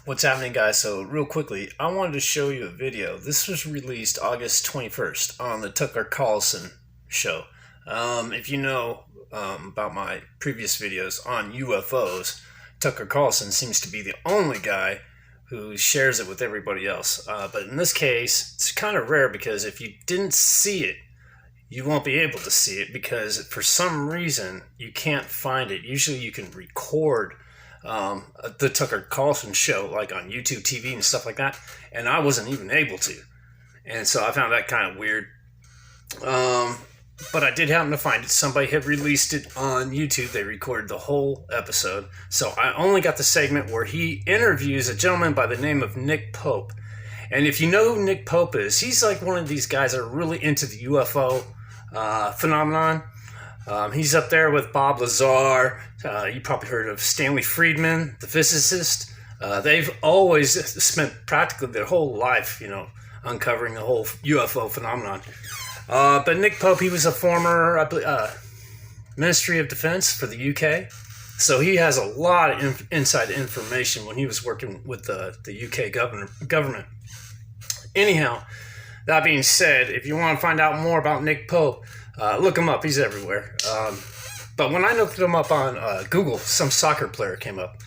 What's happening, guys? So, real quickly, I wanted to show you a video. This was released August 21st on the Tucker Carlson show. If you know about my previous videos on UFOs, Tucker Carlson seems to be the only guy who shares it with everybody else. But in this case, it's kind of rare because if you didn't see it, you won't be able to see it because for some reason you can't find it. Usually you can record the Tucker Carlson show like on YouTube TV and stuff like that, and I wasn't even able to. And so I found that kind of weird. But I did happen to find it. Somebody had released it on YouTube. They recorded the whole episode. So I only got the segment where he interviews a gentleman by the name of Nick Pope. And if you know who Nick Pope is, he's like one of these guys that are really into the UFO phenomenon. He's up there with Bob Lazar. You probably heard of Stanley Friedman, the physicist. They've always spent practically their whole life, uncovering the whole UFO phenomenon. But Nick Pope, he was a former Ministry of Defense for the UK. So he has a lot of inside information when he was working with the UK government. Anyhow, that being said, if you want to find out more about Nick Pope, look him up. He's everywhere. But when I looked him up on Google, some soccer player came up.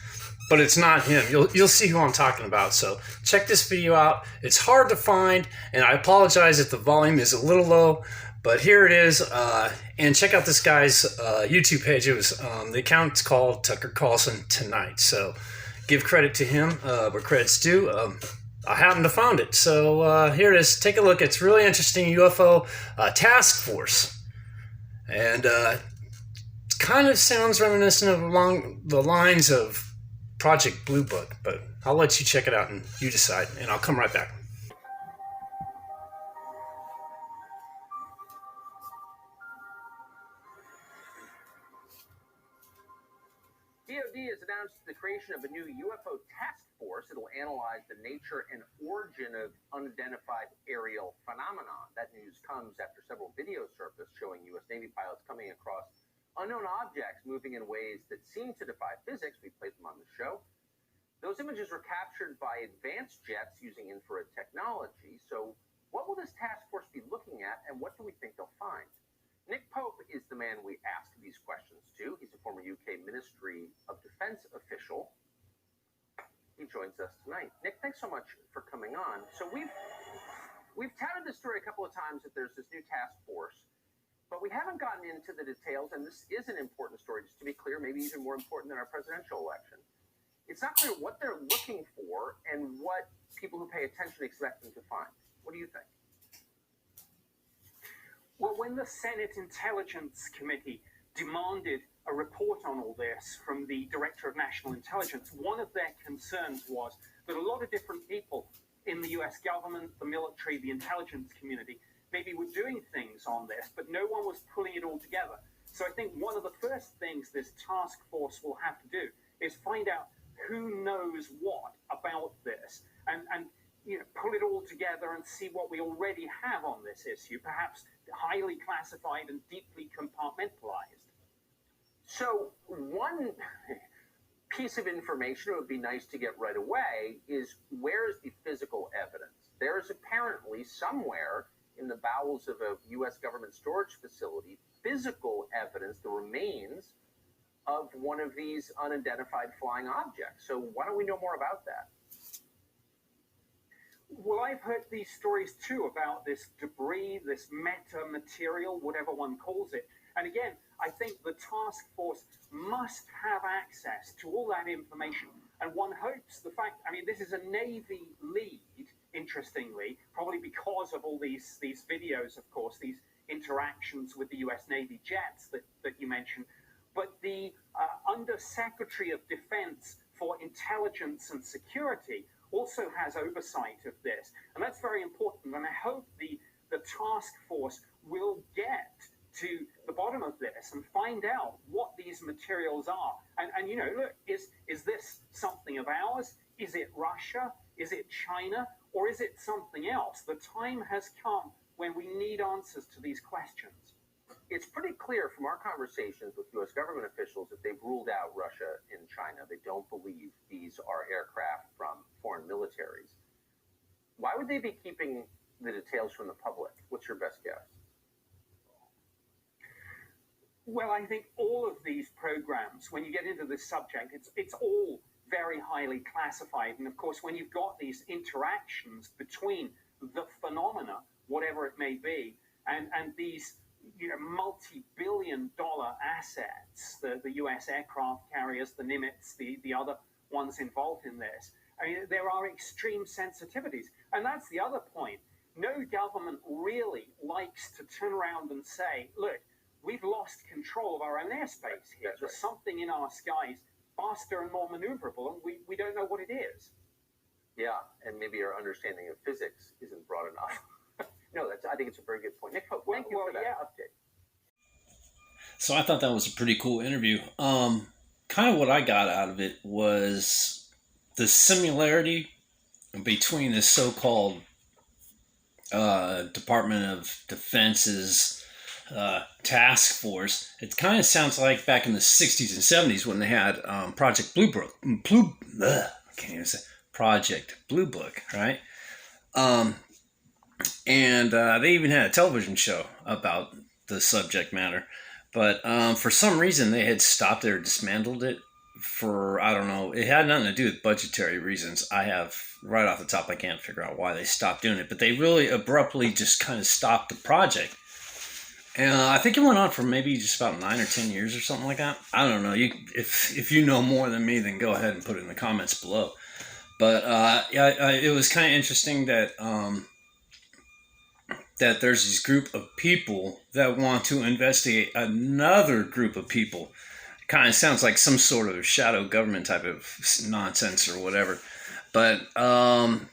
But it's not him. You'll see who I'm talking about. So check this video out. It's hard to find, and I apologize if the volume is a little low, but here it is. And check out this guy's YouTube page. It was the account's called Tucker Carlson Tonight. So give credit to him where credit's due. I happened to find it. So here it is. Take a look. It's really interesting. UFO task force. And it kind of sounds reminiscent of along the lines of Project Blue Book, but I'll let you check it out and you decide, and I'll come right back. DoD has announced the creation of a new UFO task force. It'll analyze the nature and origin of unidentified aerial phenomenon. That news comes after several videos surfaced showing U.S. Navy pilots coming across unknown objects moving in ways that seem to defy physics. We played them on the show. Those images were captured by advanced jets using infrared technology. So what will this task force be looking at, and what do we think they'll find? Nick Pope is the man we ask these questions to. He's a former UK Ministry of Defense official. He joins us tonight. Nick, thanks so much for coming on. So we've touted this story a couple of times that there's this new task force, but we haven't gotten into the details, and this is an important story, just to be clear, maybe even more important than our presidential election. It's not clear what they're looking for and what people who pay attention expect them to find. What do you think? Well, when the Senate Intelligence Committee demanded a report on all this from the Director of National Intelligence, one of their concerns was that a lot of different people in the US government, the military, the intelligence community, maybe were doing things on this, but no one was pulling it all together. So I think one of the first things this task force will have to do is find out who knows what about this and pull it all together and see what we already have on this issue, perhaps highly classified and deeply compartmentalized. So one piece of information it would be nice to get right away is, where's the physical evidence? There is apparently somewhere in the bowels of a U.S. government storage facility physical evidence, the remains of one of these unidentified flying objects. So why don't we know more about that? Well, I've heard these stories too about this debris, this meta material, whatever one calls it. And again, I think the task force must have access to all that information. And one hopes this is a Navy lead, interestingly, probably because of all these videos, of course, these interactions with the US Navy jets that you mentioned. But the Undersecretary of Defense for Intelligence and Security also has oversight of this. And that's very important. And I hope the task force will get to the bottom of this and find out what these materials are. And look, is this something of ours? Is it Russia? Is it China? Or is it something else? The time has come when we need answers to these questions. It's pretty clear from our conversations with U.S. government officials that they've ruled out Russia and China. They don't believe these are aircraft from foreign militaries. Why would they be keeping the details from the public? What's your best guess? Well, I think all of these programs, when you get into this subject, it's all very highly classified. And of course, when you've got these interactions between the phenomena, whatever it may be, and these multi-billion-dollar assets, the U.S. aircraft carriers, the Nimitz, the other ones involved in this, I mean, there are extreme sensitivities. And that's the other point. No government really likes to turn around and say, look, we've lost control of our own airspace here. There's something in our skies faster and more maneuverable, and we don't know what it is. Yeah, and maybe our understanding of physics isn't broad enough. No, I think it's a very good point. Nick Pope, thank you for that update. So I thought that was a pretty cool interview. Kind of what I got out of it was the similarity between the so-called Department of Defense's task force. It kind of sounds like back in the 60s and 70s when they had Project Blue Book. I can't even say Project Blue Book, right? And they even had a television show about the subject matter. But for some reason, they had stopped it or dismantled it for, I don't know, it had nothing to do with budgetary reasons. I have, right off the top, I can't figure out why they stopped doing it. But they really abruptly just kind of stopped the project. And I think it went on for maybe just about 9 or 10 years or something like that. I don't know. If you know more than me, then go ahead and put it in the comments below. But it was kind of interesting that that there's this group of people that want to investigate another group of people. It kind of sounds like some sort of shadow government type of nonsense or whatever. But and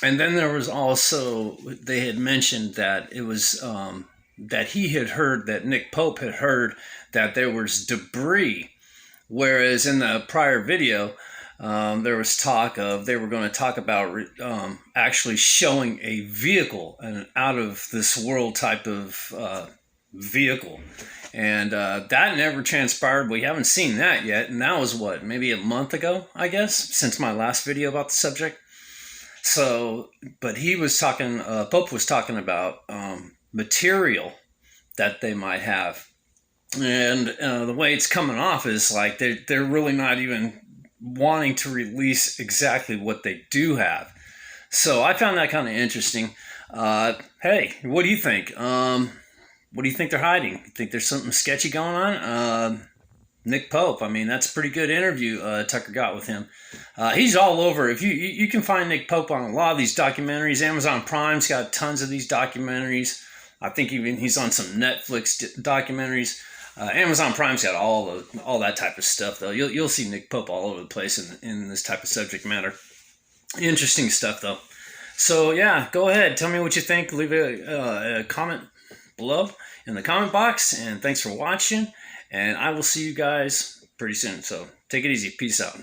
then there was also, they had mentioned that it was that he had heard, that Nick Pope had heard that there was debris, whereas in the prior video there was talk of, they were going to talk about actually showing a vehicle, an out of this world type of vehicle, and that never transpired. We haven't seen that yet, and that was what, maybe a month ago, I guess, since my last video about the subject. So, but he was talking, Pope was talking about material that they might have, and the way it's coming off is like they're really not even wanting to release exactly what they do have. So I found that kind of interesting. Hey, what do you think? What do you think they're hiding? You think there's something sketchy going on? Nick Pope, I mean, that's a pretty good interview Tucker got with him. He's all over. If you can find Nick Pope on a lot of these documentaries. Amazon Prime's got tons of these documentaries. I think even he's on some Netflix documentaries. Amazon Prime's got all that type of stuff, though. You'll see Nick Pope all over the place in this type of subject matter. Interesting stuff, though. So yeah, go ahead, tell me what you think. Leave a comment below in the comment box, and thanks for watching. And I will see you guys pretty soon. So take it easy. Peace out.